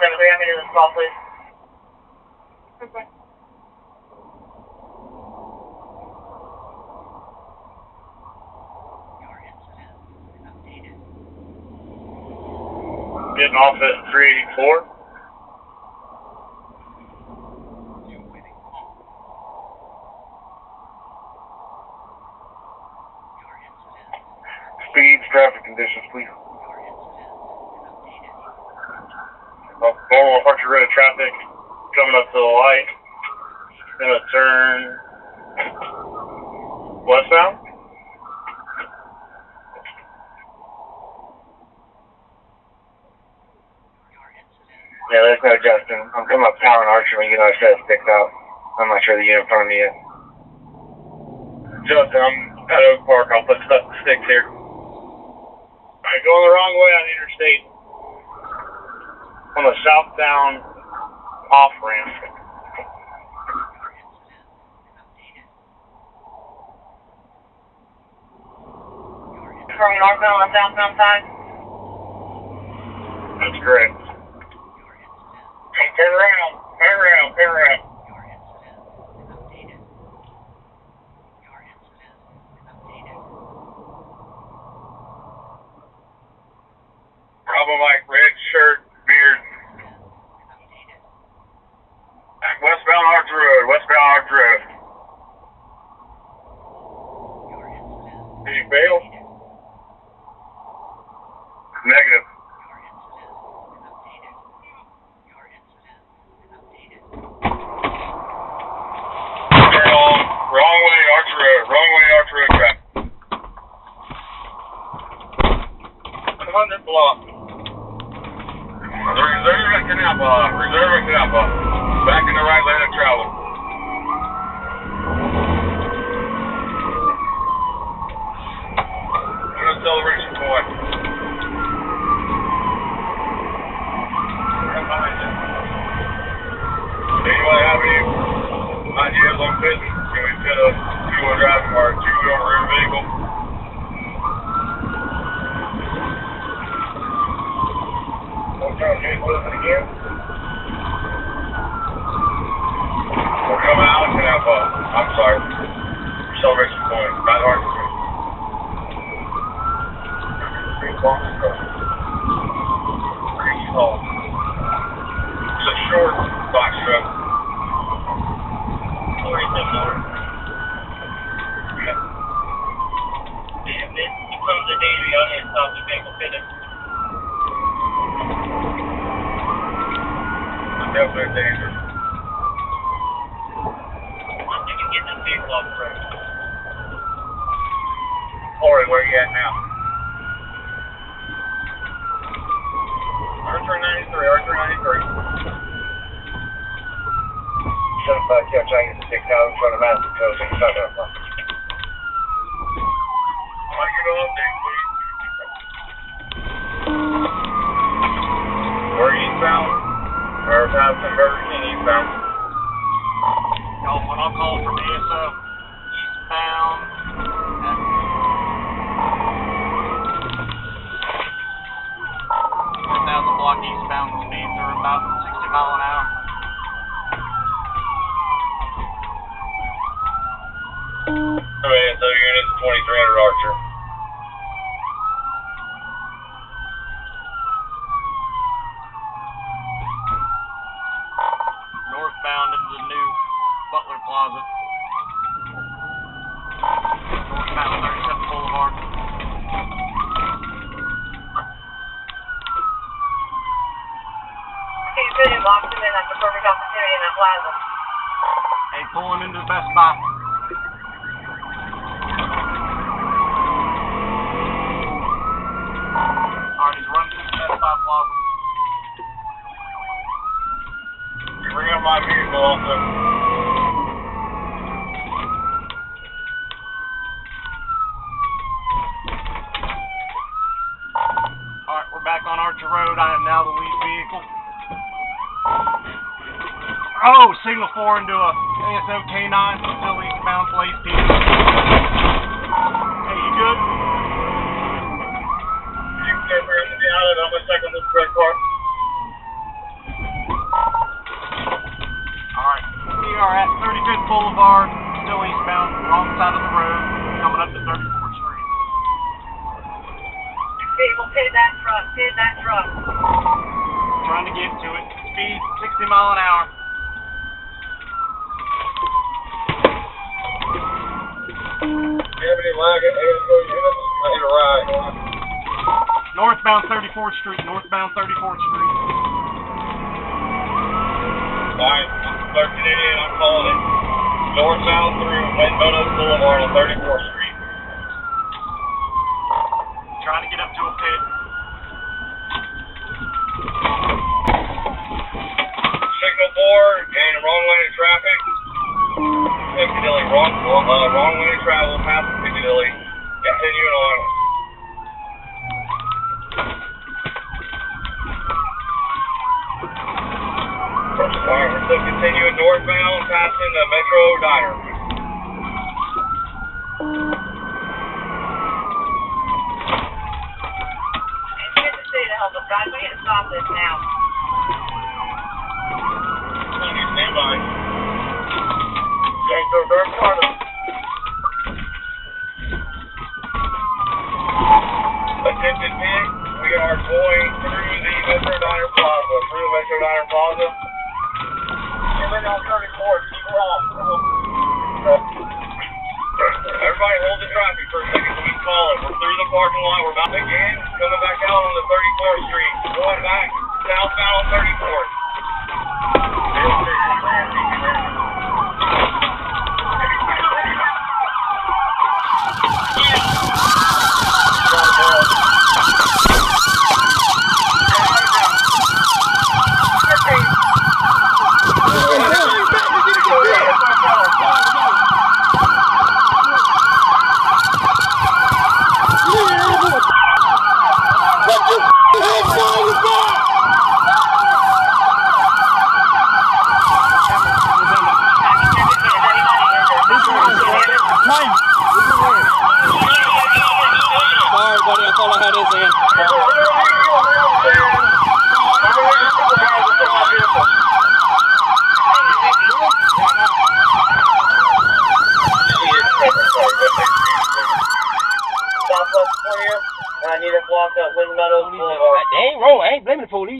173, I'm into this call, please. Okay. Getting off at 384. Speeds, traffic conditions, please. Normal Archer Road traffic coming up to the light. Gonna turn westbound. Yeah, there's no Justin. I'm coming up tower and Archer when you know I said it sticks out. I'm not sure the unit in front of me yet. Justin, I'm at Oak Park. I'll put sticks here. Alright, going the wrong way on the interstate. On the southbound off ramp. From northbound on the southbound side? That's correct. Turn around. Bravo Mike, red shirt, beard. Westbound Archer Road. Did you fail? Negative. Wrong way, Archer Road traffic. 100 block. Reserve at Canal Block. Back in the right lane of travel. Celebration point. Anybody have any ideas on business? Can we fit a two-wheel drive or a two-wheel rear vehicle? What time is it again? We're coming out of Canal Block. I'm sorry. Celebration point. Not hard to do. Pretty tall. It's a short box truck. 46 over. Yeah. If it becomes a daily, I'll need to stop the vehicle fitting. It's definitely dangerous. I think you can get this vehicle off the road. Corey, where are you at now? Archer 93. 75, yeah, trying to get the sticks out in front of Madison Coast. It's not gonna fly. I'll give you an update, please. We're eastbound. Or past Burger King eastbound. Y'all, when I'll call from ASO eastbound. 4,000 block eastbound, speeds are about 60 miles an hour. Okay, so units 2300 Archer. Northbound into the new Butler Plaza. Northbound 37 Boulevard. He's really locked him in. That's the perfect opportunity in that plaza. Hey, pulling into the Best Buy. Alright, he's running through the Best Buy Plaza. You bring up my vehicle also. Alright, we're back on Archer Road. I am now the lead vehicle. Oh, signal 4 into a ASO K9, still eastbound, place P. Hey, you good? You can get in the alley, I'm gonna check on this red car. hit that truck. Hit that truck. Trying to get to it. Speed 60 mile an hour. Do you have any lag at units? I hit a ride. Northbound 34th Street. Northbound 34th Street. Alright, 1388, I'm calling it. Northbound through Meadows Boulevard on 34th Street. Trying to get up to a pit. Signal 4 and wrong lane of traffic. Piccadilly, wrong lane of travel past Piccadilly. Continuing on. Alright, we're still continuing northbound, passing the Metro Diner. And here's the city to help us, guys. We need to stop this now. Stand by. Okay, so dark corner. Attention pit, we are going through the Metro Diner Plaza. You're on 34, keep her off. Everybody hold the traffic for a second so we can call it. We're through the parking lot, we're about again, coming back out on the 34th Street. Going back southbound on 34th. Sorry, buddy, that's all I had is in. Southwest clear. I need to block up Meadows Boulevard. They ain't wrong. I ain't blaming the police.